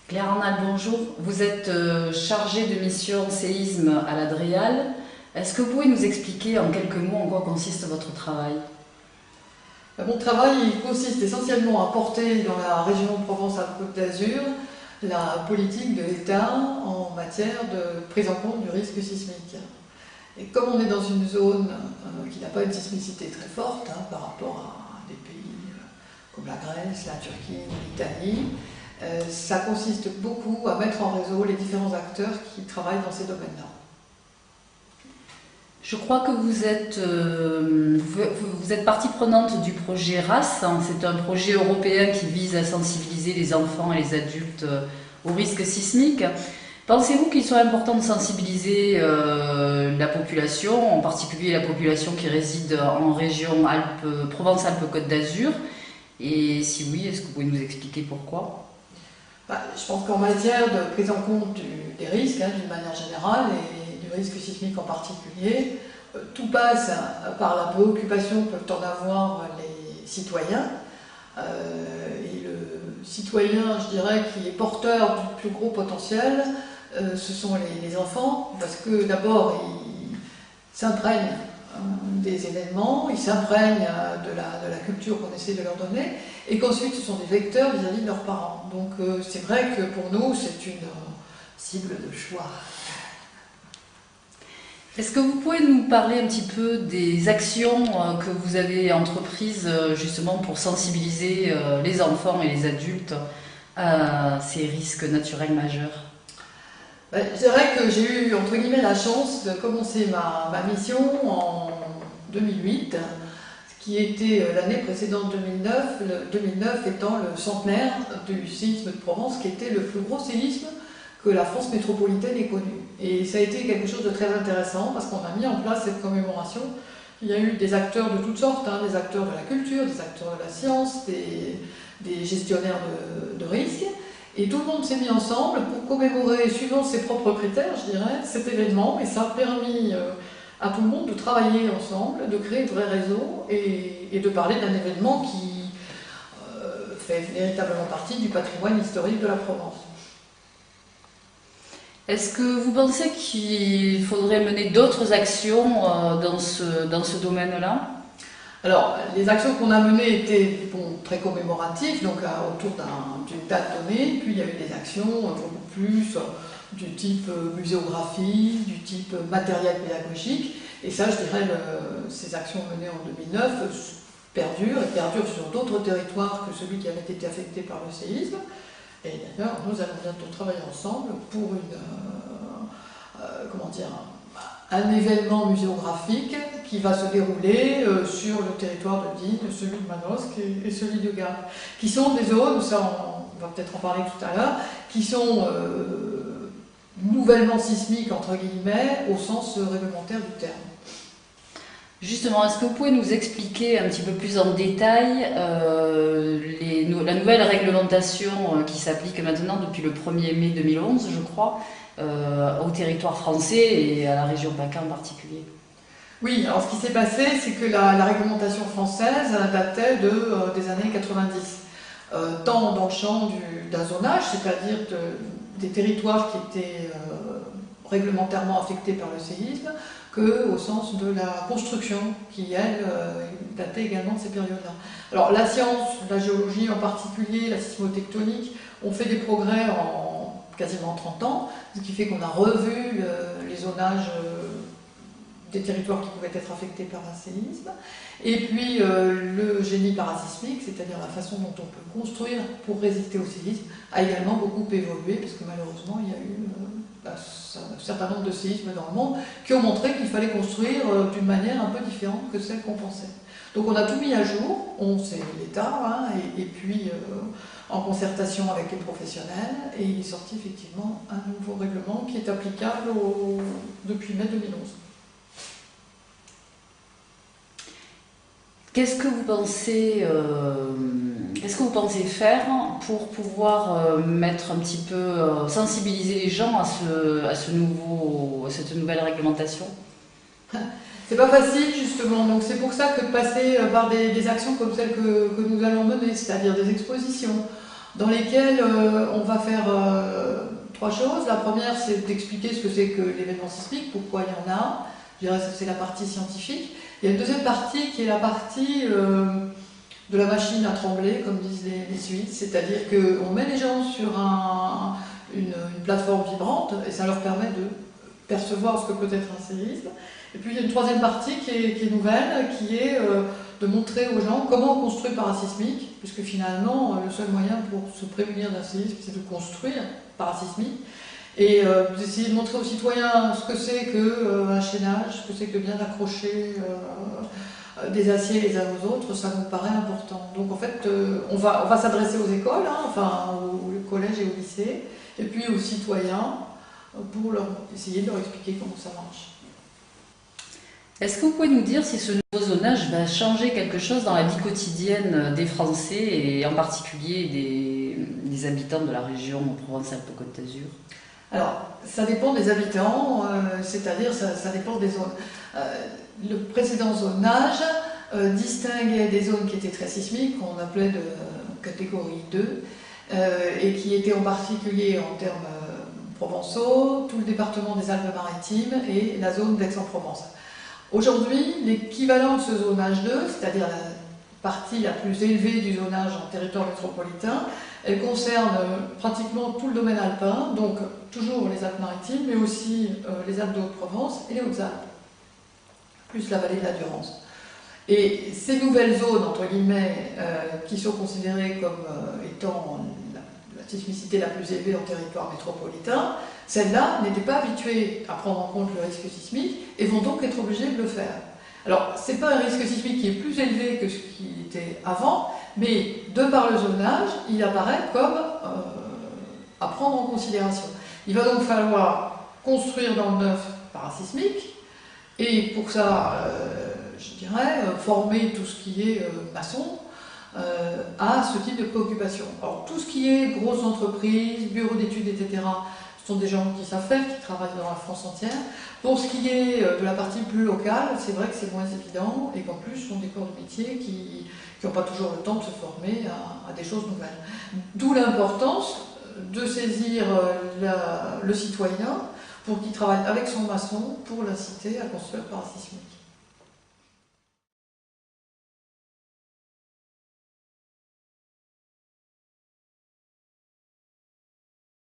Claire Arnal, bonjour. Vous êtes chargée de mission séisme à la DREAL. Est-ce que vous pouvez nous expliquer en quelques mots en quoi consiste votre travail? Mon travail il consiste essentiellement à porter dans la région Provence-Alpes-Côte d'Azur la politique de l'État en matière de prise en compte du risque sismique. Et comme on est dans une zone qui n'a pas une sismicité très forte par rapport à des pays comme la Grèce, la Turquie, l'Italie, ça consiste beaucoup à mettre en réseau les différents acteurs qui travaillent dans ces domaines-là. Je crois que vous êtes partie prenante du projet RAS. C'est un projet européen qui vise à sensibiliser les enfants et les adultes au risque sismique. Pensez-vous qu'il soit important de sensibiliser la population, en particulier la population qui réside en région Provence-Alpes-Côte d'Azur? Et si oui, est-ce que vous pouvez nous expliquer pourquoi? Je pense qu'en matière de prise en compte des risques, d'une manière générale, et du risque sismique en particulier, tout passe par la préoccupation que peuvent en avoir les citoyens. Et le citoyen, je dirais, qui est porteur du plus gros potentiel, ce sont les enfants, parce que d'abord, ils s'imprègnent des événements, ils s'imprègnent de la culture qu'on essaie de leur donner, et qu'ensuite ce sont des vecteurs vis-à-vis de leurs parents. Donc c'est vrai que pour nous, c'est une cible de choix. Est-ce que vous pouvez nous parler un petit peu des actions que vous avez entreprises justement pour sensibiliser les enfants et les adultes à ces risques naturels majeurs? Je dirais que j'ai eu, entre guillemets, la chance de commencer ma mission en 2008, qui était l'année précédente 2009 étant le centenaire du séisme de Provence, qui était le plus gros séisme que la France métropolitaine ait connu. Et ça a été quelque chose de très intéressant parce qu'on a mis en place cette commémoration. Il y a eu des acteurs de toutes sortes, des acteurs de la culture, des acteurs de la science, des gestionnaires de risques. Et tout le monde s'est mis ensemble pour commémorer, suivant ses propres critères, je dirais, cet événement. Et ça a permis à tout le monde de travailler ensemble, de créer de vrais réseaux et de parler d'un événement qui fait véritablement partie du patrimoine historique de la Provence. Est-ce que vous pensez qu'il faudrait mener d'autres actions dans ce domaine-là? Alors, les actions qu'on a menées étaient très commémoratives, donc autour d'une date donnée, puis il y a eu des actions beaucoup plus du type muséographie, du type matériel pédagogique, et ça, je dirais, ces actions menées en 2009 perdurent sur d'autres territoires que celui qui avait été affecté par le séisme. Et d'ailleurs, nous allons bientôt travailler ensemble pour un événement muséographique qui va se dérouler sur le territoire de Digne, celui de Manosque et celui de Gap, qui sont des zones, ça on va peut-être en parler tout à l'heure, qui sont nouvellement sismiques, entre guillemets, au sens réglementaire du terme. Justement, est-ce que vous pouvez nous expliquer un petit peu plus en détail la nouvelle réglementation qui s'applique maintenant depuis le 1er mai 2011, je crois, au territoire français et à la région PACA en particulier? Oui, alors ce qui s'est passé, c'est que la réglementation française datait des années 90, tant dans le champ d'un zonage, c'est-à-dire des territoires qui étaient réglementairement affectés par le séisme, qu'au sens de la construction, qui, elle, datait également de ces périodes-là. Alors la science, la géologie en particulier, la sismotectonique, ont fait des progrès en quasiment 30 ans, ce qui fait qu'on a revu les zonages des territoires qui pouvaient être affectés par un séisme. Et puis le génie parasismique, c'est-à-dire la façon dont on peut construire pour résister au séisme, a également beaucoup évolué, parce que malheureusement, il y a eu un certain nombre de séismes dans le monde qui ont montré qu'il fallait construire d'une manière un peu différente que celle qu'on pensait. Donc on a tout mis à jour, c'est l'État, et puis en concertation avec les professionnels, et il est sorti effectivement un nouveau règlement qui est applicable depuis mai 2011. Qu'est-ce que vous pensez faire pour pouvoir mettre un petit peu, sensibiliser les gens à cette nouvelle réglementation? C'est pas facile justement, donc c'est pour ça que de passer par des actions comme celles que nous allons mener, c'est-à-dire des expositions, dans lesquels on va faire 3 choses. La première, c'est d'expliquer ce que c'est que l'événement sismique, pourquoi il y en a. Je dirais que c'est la partie scientifique. Il y a une deuxième partie qui est la partie de la machine à trembler, comme disent les Suisses, c'est-à-dire qu'on met les gens sur une plateforme vibrante et ça leur permet de percevoir ce que peut être un séisme. Et puis il y a une troisième partie qui est nouvelle, qui est de montrer aux gens comment on construit parasismique, puisque finalement le seul moyen pour se prémunir d'un séisme, c'est de construire parasismique. Et d'essayer de montrer aux citoyens ce que c'est qu'un chaînage, ce que c'est que de bien accrocher des aciers les uns aux autres, ça nous paraît important. Donc en fait, on va s'adresser aux écoles, hein, enfin aux collèges et aux lycées, et puis aux citoyens, pour essayer de leur expliquer comment ça marche. Est-ce que vous pouvez nous dire si ce nouveau zonage va changer quelque chose dans la vie quotidienne des Français et en particulier des habitants de la région Provence-Alpes-Côte d'Azur? Alors, ça dépend des habitants, c'est-à-dire ça dépend des zones. Le précédent zonage distinguait des zones qui étaient très sismiques, qu'on appelait de catégorie 2, et qui étaient en particulier en termes provençaux, tout le département des Alpes-Maritimes et la zone d'Aix-en-Provence. Aujourd'hui, l'équivalent de ce zonage 2, c'est-à-dire la partie la plus élevée du zonage en territoire métropolitain, elle concerne pratiquement tout le domaine alpin, donc toujours les Alpes-Maritimes, mais aussi les Alpes de Haute-Provence et les Hautes-Alpes, plus la vallée de la Durance. Et ces nouvelles zones, entre guillemets, qui sont considérées comme étant la sismicité la plus élevée en territoire métropolitain, celles-là n'étaient pas habituées à prendre en compte le risque sismique et vont donc être obligées de le faire. Alors, ce n'est pas un risque sismique qui est plus élevé que ce qui était avant, mais de par le zonage, il apparaît comme à prendre en considération. Il va donc falloir construire dans le neuf parasismique, et pour ça, je dirais, former tout ce qui est maçon à ce type de préoccupation. Alors, tout ce qui est grosses entreprises, bureaux d'études, etc., ce sont des gens qui savent faire, qui travaillent dans la France entière. Pour ce qui est de la partie plus locale, c'est vrai que c'est moins évident et qu'en plus, ce sont des corps de métier qui n'ont pas toujours le temps de se former à des choses nouvelles. D'où l'importance de saisir le citoyen pour qu'il travaille avec son maçon pour l'inciter à construire parasismique.